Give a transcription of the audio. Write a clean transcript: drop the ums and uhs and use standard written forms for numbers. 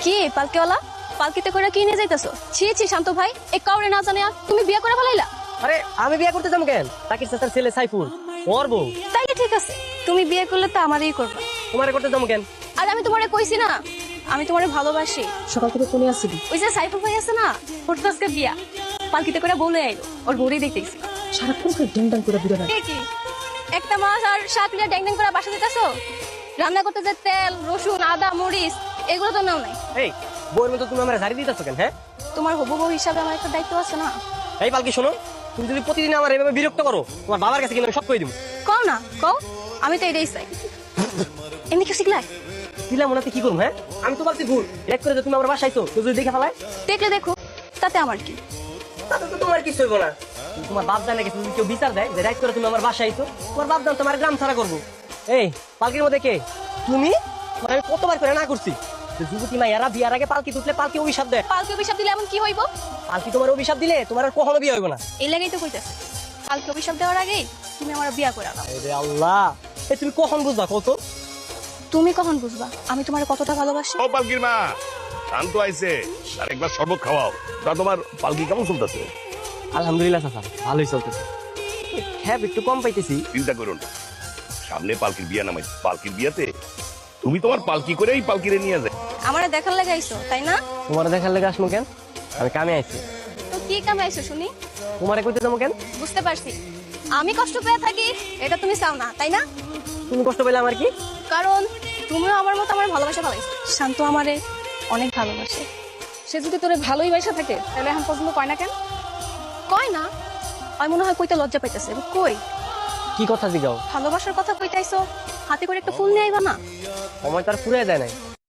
কি পালকিওয়ালা, পালকিতে করে কি নিয়ে যাইতেছো? ছি ছি শান্ত ভাই, এ কাউরে না জানে তুমি বিয়ে করে ফেলাইলা। আরে আমি বিয়ে করতে যাবো কেন? তাকির চাচার ছেলে সাইফুল ওর বউ। তাইলে ঠিক আছে, তুমি বিয়ে করলে তো আমারই করবা। তোমারে করতে যাবো কেন? আর আমি তোমারে কইছি না আমি তোমারে ভালোবাসি। সকাল থেকে কোনে আসছিলি? ওই যে সাইফুল ভাই আছে না, ওর তো আজকে বিয়া, পালকিতে করে বলে আইলো, ওর বউরেই দেখতেছি। সারাক্ষণ করে ড্যাং ড্যাং করে বিয়ে এ কি একটা মাছ আর শাক নিয়ে ড্যাং ড্যাং করে বাসা যেতেছো? রান্না করতে যে তেল রসুন আদা মরিচ এগুলো তো নাও নাই। এই বউয়ের মতো তুমি আমার ঝাড়ি দিতেছো কেন? হ্যাঁ তোমার হবু বউ হিসাবে আমার একটা দায়িত্ব আছে না? এই পালকি শোনো, তুমি যদি প্রতিদিন আমার এভাবে বিরক্ত করো তোমার বাবার কাছে কিন্তু আমি সব কই দিব। কও না কও, আমি তো এটাই চাই। এমনি কি শিখলাই? দিলাম ওনাতে কি করবো? হ্যাঁ আমি তো বলছি ভুল এক করে যে তুমি আমার বাসাইছো তো যদি দেখে ফেলায় দেখলে দেখো, তাতে আমার কি? তাতে তো তোমার কিছু হইব না। তোমার বাপ জানে গেছে, যদি কেউ বিচার দেয় যে রাইট করে তুমি আমার বাসায় আইছো, তোমার বাপ জান তোমার গ্রাম ছাড়া করবো। এই পালকির মধ্যে কে তুমি? তোমার আমি কতবার করে না করছি যে যুবতী মাইয়ারা বিয়ার আগে পালকি তুললে পালকি অভিশাপ দেয়। পালকি অভিশাপ দিলে এমন কি হইব? পালকি তোমার অভিশাপ দিলে তোমার আর কখনো বিয়ে হইব না। এই লাগেই তো কইতাছে, পালকি অভিশাপ দেওয়ার আগেই তুমি আমার বিয়া করে নাও। আরে আল্লাহ, এই তুমি কখন বুঝবা কত? তুমি কখন বুঝবা আমি তোমার কতটা ভালোবাসি? ও পালকির মা, শান্ত আইছে, আর একবার শরবত খাওয়াও। তা তোমার পালকি কেমন চলতেছে? আলহামদুলিল্লাহ চাচা, ভালোই চলতেছে। হ্যাঁ একটু কম পাইতেছি। চিন্তা করো না, সামনে পালকির বিয়া নামাই, পালকির বিয়াতে তুমি তোমার পালকি করেই পালকিরে নিয়ে যায়। আমারে দেখার লাগে আইছো তাই না? তোমার দেখার লেগে আসবো কেন? আমি কামে আইছি। তো কি কামে আইছো শুনি? তোমারে কইতে যাবো কেন? বুঝতে পারছি, আমি কষ্ট পেয়ে থাকি এটা তুমি চাও না তাই না? তুমি কষ্ট পেলে আমার কি? কারণ তুমিও আমার মতো আমার ভালোবাসা ভালোবাসো। শান্ত আমারে অনেক ভালোবাসে। সে যদি তোরে ভালোই বাসা থাকে তাহলে এখন পর্যন্ত কয় না কেন? কয় না, আমি মনে হয় কইতে লজ্জা পাইতেছে। কই কি কথা জিগাও? ভালোবাসার কথা কইতাইছো, হাতে করে একটা ফুল নিয়ে আইবা না? সময় তার ফুরিয়ে যায় নাই।